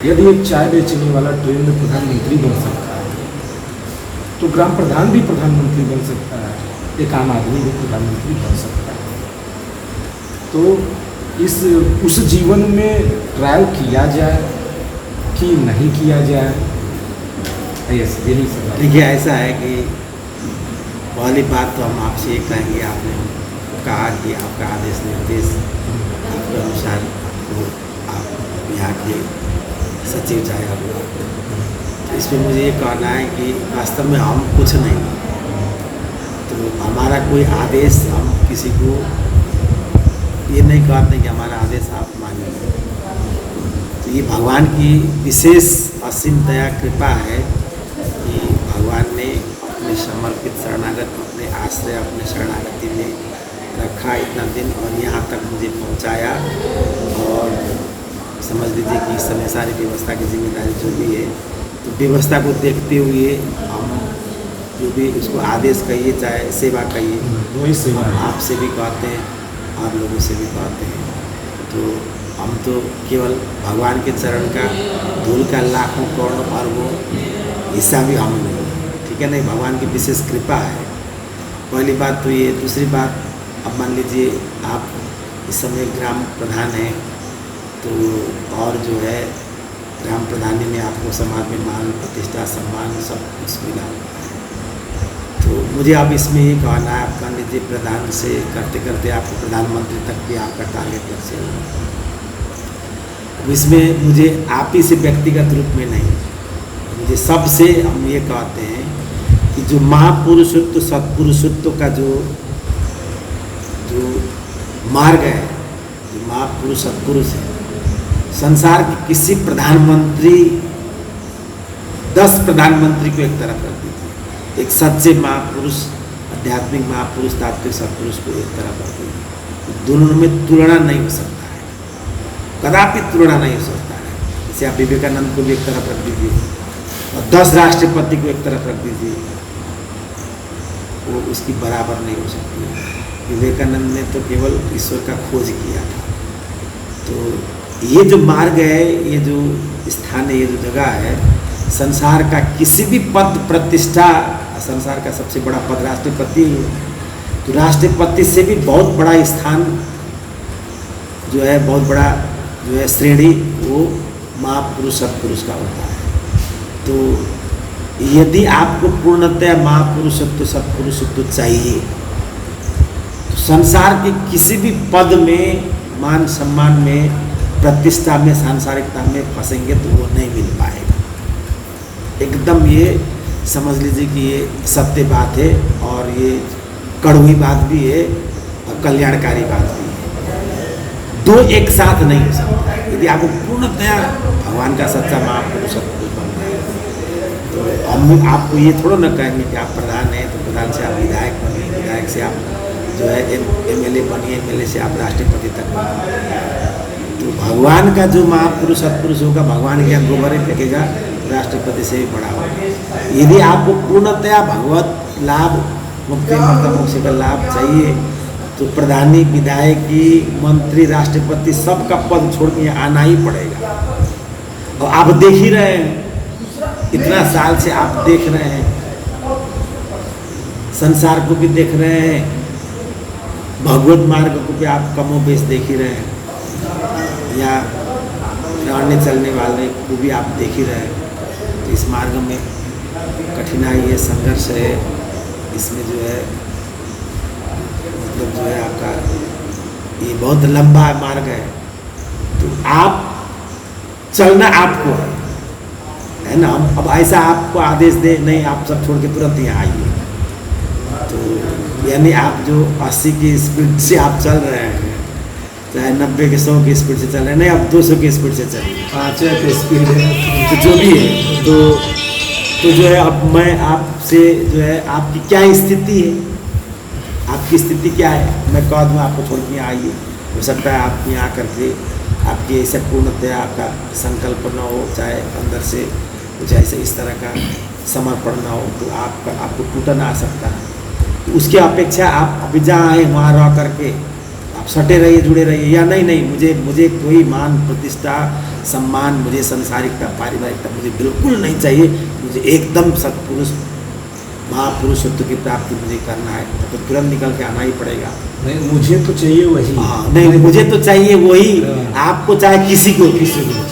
यदि एक चाय बेचने वाला ट्रेन में प्रधानमंत्री बन सकता है तो ग्राम प्रधान भी प्रधानमंत्री बन सकता है, एक आम आदमी भी प्रधानमंत्री बन सकता है। तो उस जीवन में ट्रायल किया जाए कि नहीं किया जाए, यही सवाल। देखिए, ऐसा है कि पहली बात तो हम आपसे ये कहेंगे, आपने कहा कि आपका आदेश निर्देश आपके अनुसार वो आप यहाँ के सचिव चाहे हुआ, तो इसमें मुझे ये कहना है कि वास्तव में हम कुछ नहीं, तो हमारा कोई आदेश हम किसी को ये नहीं कहते कि हमारा आदेश आप मानिए। तो ये भगवान की विशेष असीम दया कृपा है कि भगवान ने अपने समर्पित शरणागत, अपने आश्रय, अपने शरणागति में रखा इतना दिन और यहाँ तक मुझे पहुँचाया। और समझ लीजिए कि इस समय सारी व्यवस्था की जिम्मेदारी जो भी है, तो व्यवस्था को देखते हुए हम जो भी उसको आदेश कहिए चाहे सेवा कहिए, वही सेवा है। आपसे भी कहते हैं और लोगों से भी कहते हैं, तो हम तो केवल भगवान के चरण का धूल का लाखों करोड़ों अरबों हिस्सा भी हम नहीं, ठीक है नहीं, भगवान की विशेष कृपा है। पहली बात तो ये। दूसरी बात, अब मान लीजिए आप इस समय ग्राम प्रधान हैं, तो और जो है ग्राम प्रधानी में आपको समाज में मान प्रतिष्ठा सम्मान सब कुछ मिला हुआ है। तो मुझे अब इसमें ये कहना है, आप मान लीजिए प्रधान से करते करते आपको प्रधानमंत्री तक भी आपका टारगेट लग जाएगा। इसमें मुझे आप ही से व्यक्तिगत रूप में नहीं, मुझे सबसे हम ये कहते हैं कि जो महापुरुषत्व सत्पुरुषत्व का जो मार्ग है, जो महापुरुष सत्पुरुष है, संसार के किसी प्रधानमंत्री 10 प्रधानमंत्री को एक तरफ रख दीजिए, एक सच्चे महापुरुष, आध्यात्मिक महापुरुष, तात्विक सत्पुरुष को एक तरफ रख दीजिए, दोनों में तुलना नहीं हो सकता है, कदापि तुलना नहीं हो सकता है। जैसे आप विवेकानंद को भी एक तरफ रख दीजिए और 10 राष्ट्रपति को एक तरफ रख दीजिए, वो उसकी बराबर नहीं हो सकती है। विवेकानंद ने तो केवल ईश्वर का खोज किया था। तो ये जो मार्ग है, ये जो स्थान है, ये जो जगह है, संसार का किसी भी पद प्रतिष्ठा, संसार का सबसे बड़ा पद राष्ट्रपति है, तो राष्ट्रपति से भी बहुत बड़ा स्थान जो है, बहुत बड़ा जो है श्रेणी, वो महापुरुष सत्पुरुष का होता है। तो यदि आपको पूर्णतः महापुरुषत्व सत्पुरुषत्व चाहिए, तो संसार के किसी भी पद में, मान सम्मान में, प्रतिष्ठा में, सांसारिकता में फंसेंगे तो वो नहीं मिल पाएगा। एकदम ये समझ लीजिए कि ये सत्य बात है और ये कड़वी बात भी है और कल्याणकारी बात भी है। दो एक साथ नहीं हो सकता। यदि आपको पूर्णतया भगवान का सच्चा महापुरुष सत्पुरुष बनना है, तो हम आपको ये थोड़ा ना कहेंगे कि आप प्रधान हैं तो प्रधान से आप विधायक बनिए, विधायक से आप जो है MLA बनिए, MLA से आप राष्ट्रपति तक बनिए। तो भगवान का जो महापुरुष सत्पुरुष होगा, भगवान के यहाँ गोबर ही फेंकेगा, राष्ट्रपति से भी बड़ा होगा। यदि आपको पूर्णतया भगवत लाभ, मुक्ति मर्तम मोक्ष का लाभ चाहिए, तो प्रधानी, विधायकी, मंत्री, राष्ट्रपति सबका पद छोड़ के आना ही पड़ेगा। और आप देख ही रहे हैं, इतना साल से आप देख रहे हैं, संसार को भी देख रहे हैं, भगवत मार्ग को भी आप कमोबेश देख ही रहे हैं, या रहने चलने वाले को भी आप देख ही रहे हैं। तो इस मार्ग में कठिनाई है, संघर्ष है, इसमें जो है मतलब जो है आपका ये बहुत लंबा मार्ग है। तो आप चलना आपको है ना। हम अब ऐसा आपको आदेश दे नहीं, आप सब छोड़ के तुरंत यहाँ आइए, तो यानी आप जो 80 की स्पीड से आप चल रहे हैं, चाहे 90 के 100 की स्पीड से चल रहे हैं, नहीं आप 200 की स्पीड से चलिए, 5 की स्पीड है, तो जो भी है, तो जो है अब मैं आपसे जो है, आपकी क्या स्थिति है, आपकी स्थिति क्या है, मैं कह दूँ आपको छोड़ के आइए। हो सकता है आप यहाँ करके आपकी ऐसा पूर्णतया आपका संकल्प न हो, चाहे अंदर से कुछ ऐसे इस तरह का समर्पण न हो, तो आपको टूटन आ सकता है। तो उसकी अपेक्षा आप अभी जहाँ आए वहाँ रह करके आप सटे रहिए, जुड़े रहिए, या नहीं मुझे कोई मान प्रतिष्ठा सम्मान, मुझे संसारिकता, पारिवारिकता मुझे बिल्कुल नहीं चाहिए, मुझे एकदम सत्पुरुष महापुरुषत्व की प्राप्ति मुझे करना है, तो तुरंत निकल के आना ही पड़ेगा। नहीं, मुझे तो चाहिए वही। हाँ, नहीं मुझे तो चाहिए वही, हाँ। आपको चाहे किसी को किसी को